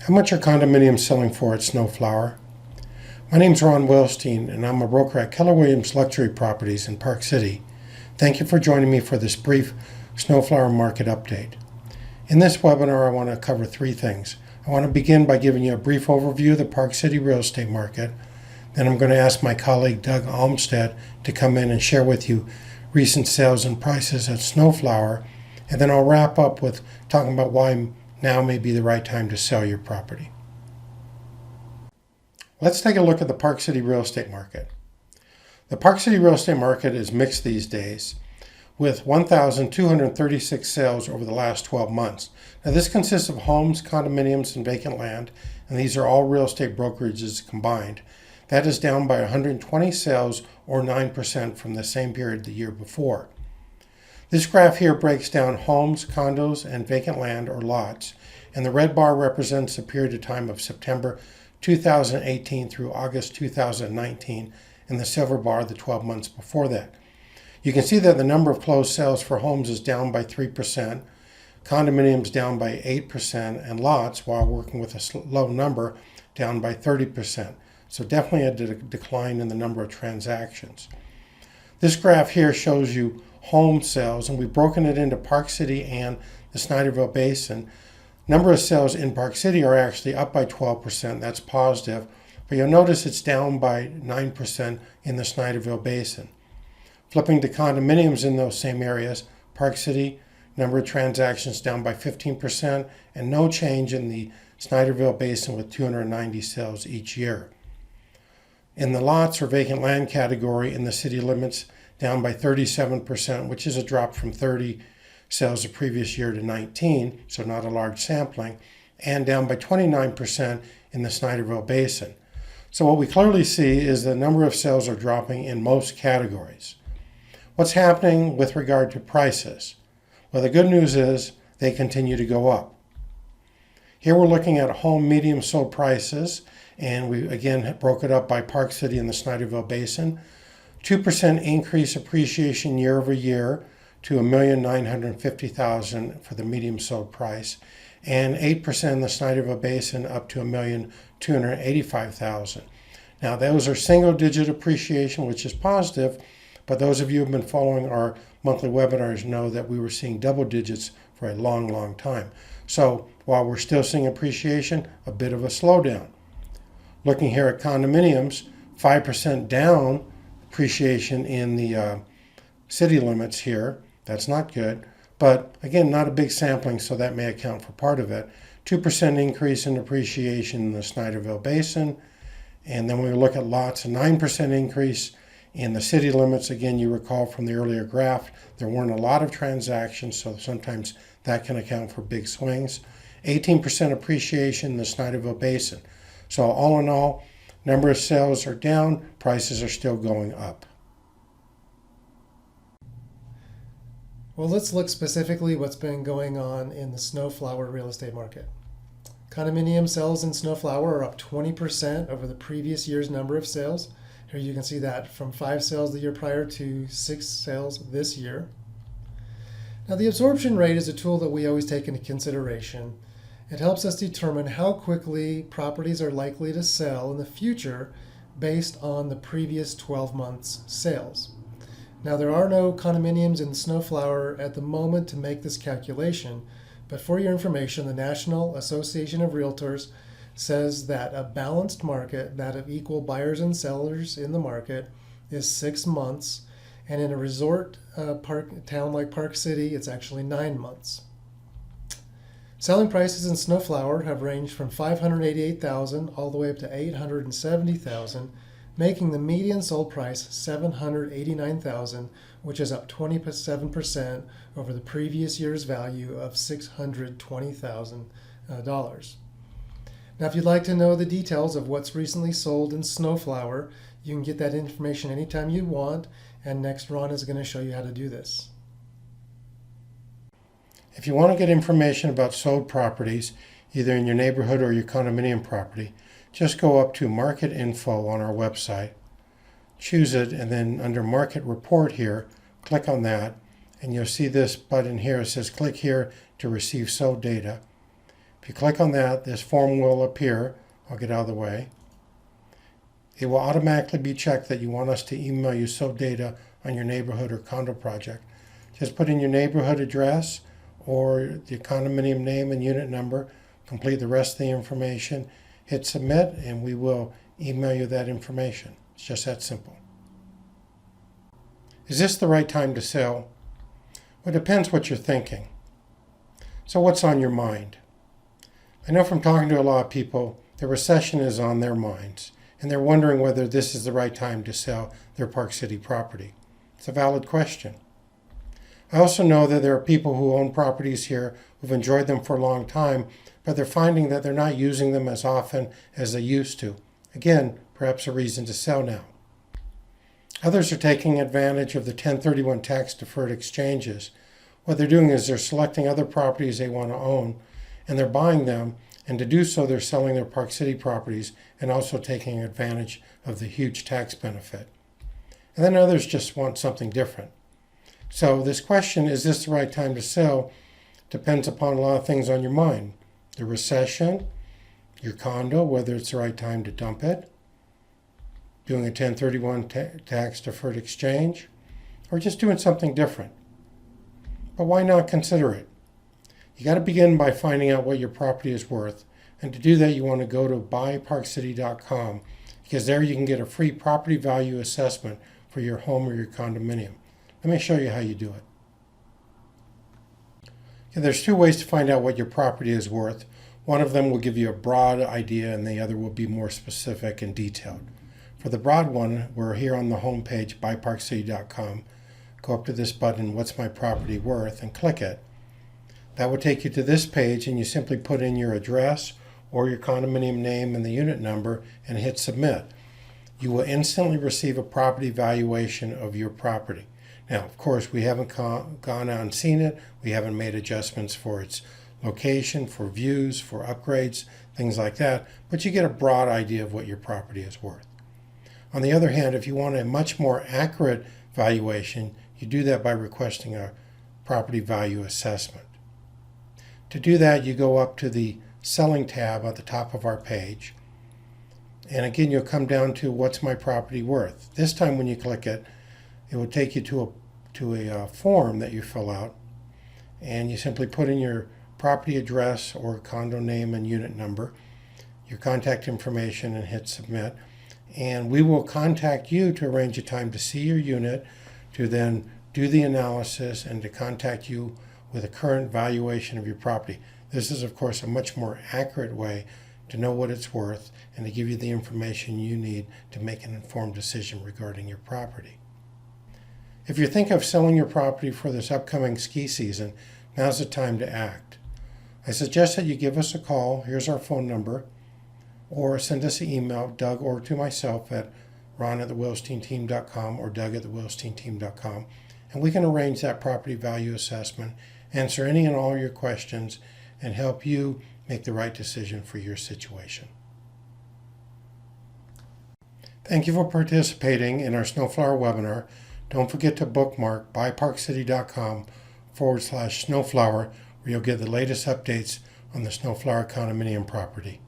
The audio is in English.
How much are condominiums selling for at Snowflower? My name's Ron Wilstein, and I'm a broker at Keller Williams Luxury Properties in Park City. Thank you for joining me for this brief Snowflower market update. In this webinar, I want to cover three things. I want to begin by giving you a brief overview of the Park City real estate market. Then I'm going to ask my colleague Doug Olmstead to come in and share with you recent sales and prices at Snowflower. And then I'll wrap up with talking about why now may be the right time to sell your property. Let's take a look at the Park City real estate market. The Park City real estate market is mixed these days, with 1,236 sales over the last 12 months. Now this consists of homes, condominiums, and vacant land, and these are all real estate brokerages combined. That is down by 120 sales or 9% from the same period the year before. This graph here breaks down homes, condos, and vacant land or lots, and the red bar represents the period of time of September 2018 through August 2019, and the silver bar the 12 months before that. You can see that the number of closed sales for homes is down by 3%, condominiums down by 8%, and lots, while working with a low number, down by 30%. So definitely a decline in the number of transactions. This graph here shows you home sales, and we've broken it into Park City and the Snyderville Basin. Number of sales in Park City are actually up by 12%. That's positive. But you'll notice it's down by 9% in the Snyderville Basin. Flipping to condominiums in those same areas, Park City, number of transactions down by 15%, and no change in the Snyderville Basin with 290 sales each year. In the lots or vacant land category in the city limits, down by 37%, which is a drop from 30 sales the previous year to 19, so not a large sampling, and down by 29% in the Snyderville Basin. So what we clearly see is the number of sales are dropping in most categories. What's happening with regard to prices? Well, the good news is they continue to go up. Here we're looking at home medium sold prices, and we again broke it up by Park City and the Snyderville Basin. 2% increase appreciation year over year to $1,950,000 for the medium sold price, and 8% in the Snyderville Basin up to $1,285,000. Now those are single digit appreciation, which is positive, but those of you who have been following our monthly webinars know that we were seeing double digits for a long time. So while we're still seeing appreciation, a bit of a slowdown. Looking here at condominiums, 5% down appreciation in the city limits here. That's not good, but again, not a big sampling, so that may account for part of it. 2% increase in appreciation in the Snyderville Basin, and then when we look at lots, a 9% increase in the city limits. Again, you recall from the earlier graph, there weren't a lot of transactions, so sometimes that can account for big swings. 18% appreciation in the Snyderville Basin. So all in all, number of sales are down, prices are still going up. Well, let's look specifically what's been going on in the Snowflower real estate market. Condominium sales in Snowflower are up 20% over the previous year's number of sales. Here you can see that from 5 sales the year prior to 6 sales this year. Now the absorption rate is a tool that we always take into consideration. It helps us determine how quickly properties are likely to sell in the future based on the previous 12 months' sales. Now there are no condominiums in Snowflower at the moment to make this calculation, but for your information, the National Association of Realtors says that a balanced market, that of equal buyers and sellers in the market, is 6 months, and in a resort town like Park City, it's actually 9 months. Selling prices in Snowflower have ranged from $588,000 all the way up to $870,000, making the median sold price $789,000, which is up 27% over the previous year's value of $620,000. Now, if you'd like to know the details of what's recently sold in Snowflower, you can get that information anytime you want, and next Ron is going to show you how to do this. If you want to get information about sold properties, either in your neighborhood or your condominium property, just go up to Market Info on our website, choose it, and then under Market Report here, click on that, and you'll see this button here. It says click here to receive sold data. If If you click on that, this form will appear. I'll get out of the way. It will automatically be checked that you want us to email you sold data on your neighborhood or condo project. Just put in your neighborhood address or the condominium name and unit number, complete the rest of the information, hit submit, and we will email you that information. It's just that simple. Is this the right time to sell? Well, it depends what you're thinking. So what's on your mind? I know from talking to a lot of people, the recession is on their minds, and they're wondering whether this is the right time to sell their Park City property. It's a valid question. I also know that there are people who own properties here who've enjoyed them for a long time, but they're finding that they're not using them as often as they used to. Again, perhaps a reason to sell now. Others are taking advantage of the 1031 tax-deferred exchanges. What they're doing is they're selecting other properties they want to own, and they're buying them, and to do so, they're selling their Park City properties and also taking advantage of the huge tax benefit. And then others just want something different. So this question, is this the right time to sell, depends upon a lot of things on your mind. The recession, your condo, whether it's the right time to dump it, doing a 1031 tax-deferred exchange, or just doing something different. But why not consider it? You got to begin by finding out what your property is worth. And to do that, you want to go to BuyParkCity.com, because there you can get a free property value assessment for your home or your condominium. Let me show you how you do it. Okay, there's two ways to find out what your property is worth. One of them will give you a broad idea, and the other will be more specific and detailed. For the broad one, we're here on the home page, BuyParkCity.com. Go up to this button, What's My Property Worth, and click it. That will take you to this page, and you simply put in your address or your condominium name and the unit number and hit submit. You will instantly receive a property valuation of your property. Now, of course, we haven't gone out and seen it. We haven't made adjustments for its location, for views, for upgrades, things like that, but you get a broad idea of what your property is worth. On the other hand, if you want a much more accurate valuation, you do that by requesting a property value assessment. To do that, you go up to the Selling tab at the top of our page. And again, you'll come down to What's My Property Worth. This time when you click it, it will take you to a form that you fill out. And you simply put in your property address or condo name and unit number, your contact information, and hit submit. And we will contact you to arrange a time to see your unit, to then do the analysis, and to contact you with a current valuation of your property. This is, of course, a much more accurate way to know what it's worth and to give you the information you need to make an informed decision regarding your property. If you think of selling your property for this upcoming ski season, now's the time to act. I suggest that you give us a call. Here's our phone number. Or send us an email, Doug, or to myself at ron@thewilsteinteam.com or doug@thewilsteinteam.com, and we can arrange that property value assessment, answer any and all your questions, and help you make the right decision for your situation. Thank you for participating in our Snowflower webinar. Don't forget to bookmark BuyParkCity.com/Snowflower, where you'll get the latest updates on the Snowflower condominium property.